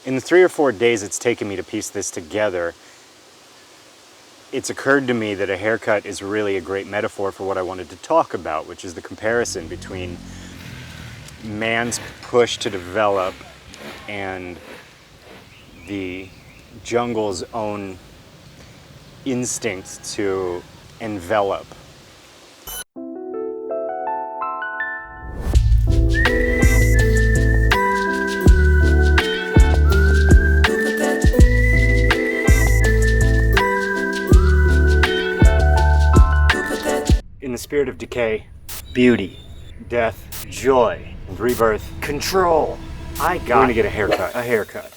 In the 3 or 4 days it's taken me to piece this together, it's occurred to me that a haircut is really a great metaphor for what I wanted to talk about, which is the comparison between man's push to develop and the jungle's own instinct to envelop. In the spirit of decay, beauty, death, joy, and rebirth, control, I'm going to get a haircut. A haircut.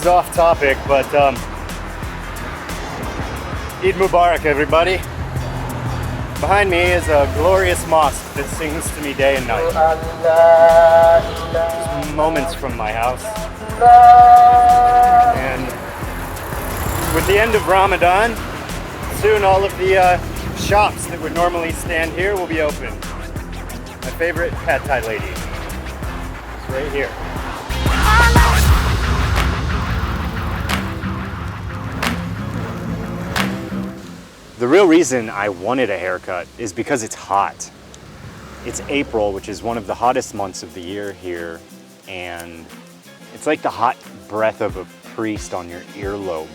Off topic, but Eid Mubarak, everybody. Behind me is a glorious mosque that sings to me day and night. Just moments from my house. And with the end of Ramadan, soon all of the shops that would normally stand here will be open. My favorite pad thai lady is right here. The real reason I wanted a haircut is because it's hot. It's April, which is one of the hottest months of the year here, and it's like the hot breath of a priest on your earlobe.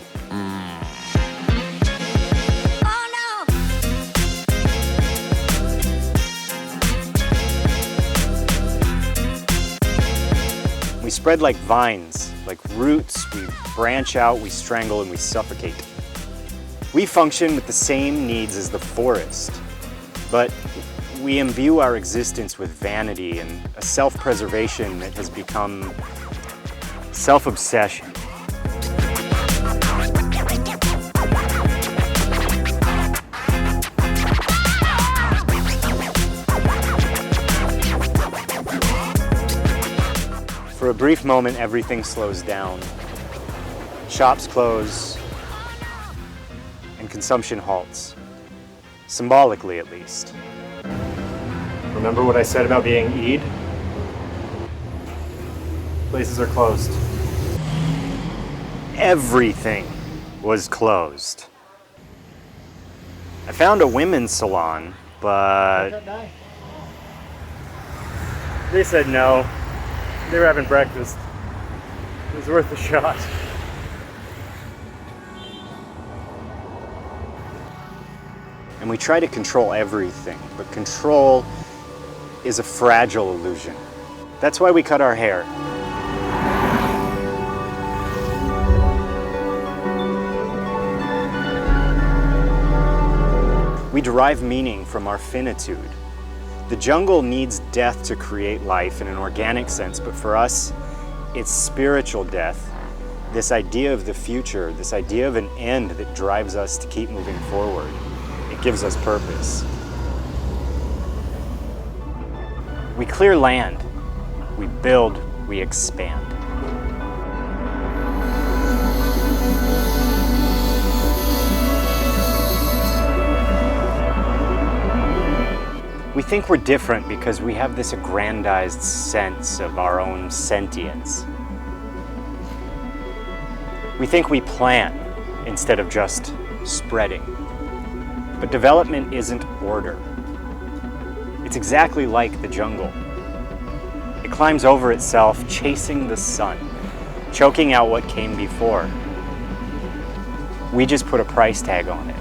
We spread like vines, like roots. We branch out, we strangle, and we suffocate. We function with the same needs as the forest, but we imbue our existence with vanity and a self-preservation that has become self-obsession. For a brief moment, everything slows down. Shops close, and consumption halts. Symbolically, at least. Remember what I said about being Eid? Places are closed. Everything was closed. I found a women's salon, but they said no. They were having breakfast. It was worth a shot. And we try to control everything, but control is a fragile illusion. That's why we cut our hair. We derive meaning from our finitude. The jungle needs death to create life in an organic sense, but for us, it's spiritual death. This idea of the future, this idea of an end that drives us to keep moving forward. It gives us purpose. We clear land, we build, we expand. We think we're different because we have this aggrandized sense of our own sentience. We think we plan instead of just spreading. But development isn't order. It's exactly like the jungle. It climbs over itself, chasing the sun, choking out what came before. We just put a price tag on it.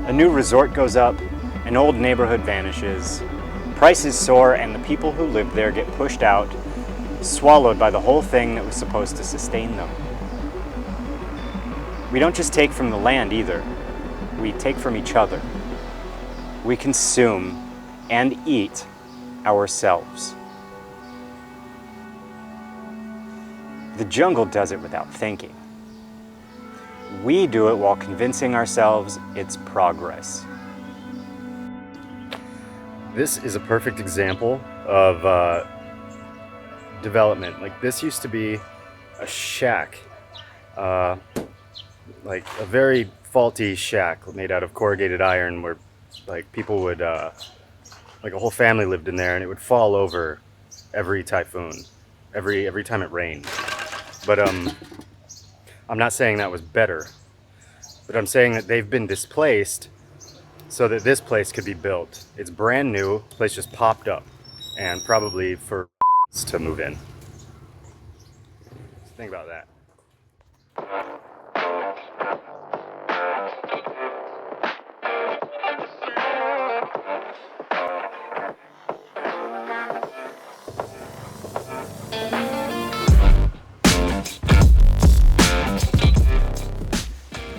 A new resort goes up, an old neighborhood vanishes, prices soar, and the people who live there get pushed out, swallowed by the whole thing that was supposed to sustain them. We don't just take from the land either. We take from each other. We consume and eat ourselves. The jungle does it without thinking. We do it while convincing ourselves it's progress. This is a perfect example of development. Like, this used to be a shack, uh, like a very faulty shack made out of corrugated iron, where like people would, like a whole family lived in there, and it would fall over every typhoon, every time it rained. But I'm not saying that was better, but I'm saying that they've been displaced so that this place could be built. It's brand new. The place just popped up, and probably for to move in. So think about that.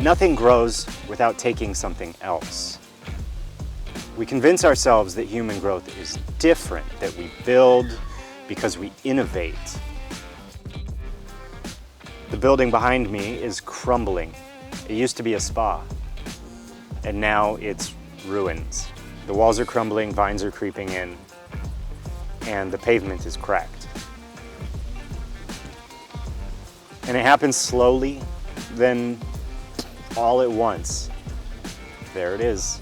Nothing grows without taking something else. We convince ourselves that human growth is different, that we build because we innovate. The building behind me is crumbling. It used to be a spa, and now it's ruins. The walls are crumbling, vines are creeping in, and the pavement is cracked. And it happens slowly, then all at once. There it is.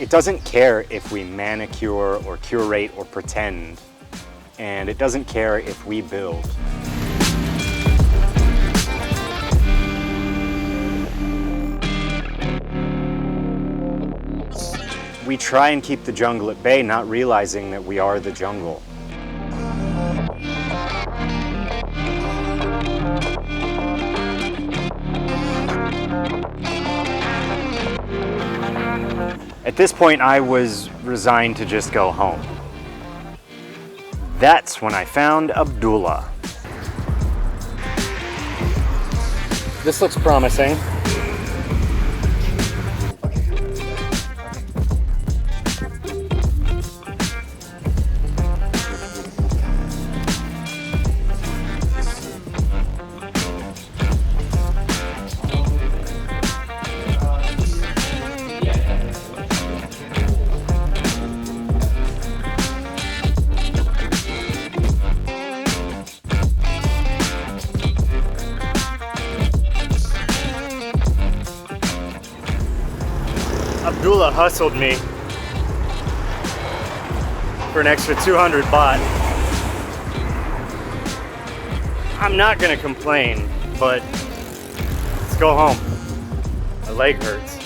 It doesn't care if we manicure or curate or pretend, and it doesn't care if we build. We try and keep the jungle at bay, not realizing that we are the jungle. At this point, I was resigned to just go home. That's when I found Abdullah. This looks promising. Abdullah hustled me for an extra 200 baht. I'm not gonna complain, but let's go home. My leg hurts.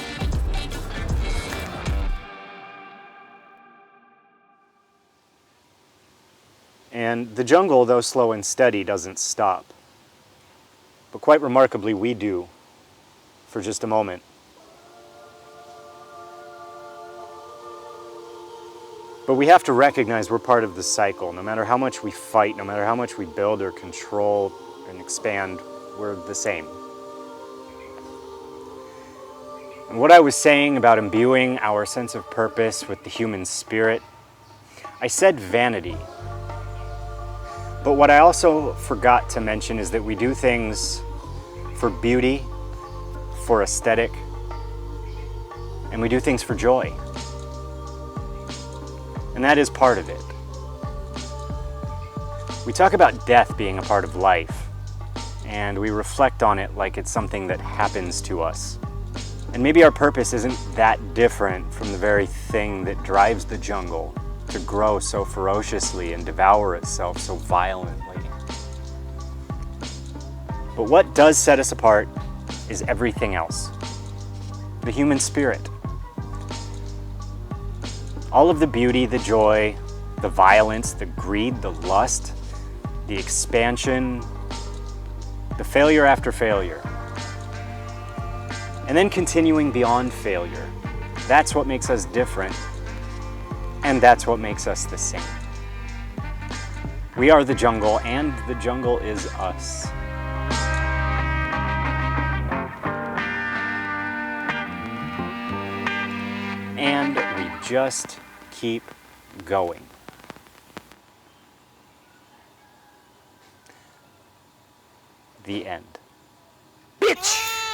And the jungle, though slow and steady, doesn't stop. But quite remarkably, we do, for just a moment. But we have to recognize we're part of the cycle. No matter how much we fight, no matter how much we build or control and expand, we're the same. And what I was saying about imbuing our sense of purpose with the human spirit, I said vanity. But what I also forgot to mention is that we do things for beauty, for aesthetic, and we do things for joy. And that is part of it. We talk about death being a part of life, and we reflect on it like it's something that happens to us. And maybe our purpose isn't that different from the very thing that drives the jungle to grow so ferociously and devour itself so violently. But what does set us apart is everything else. The human spirit. All of the beauty, the joy, the violence, the greed, the lust, the expansion, the failure after failure. And then continuing beyond failure. That's what makes us different, and that's what makes us the same. We are the jungle, and the jungle is us. And we just keep going. The end. Bitch!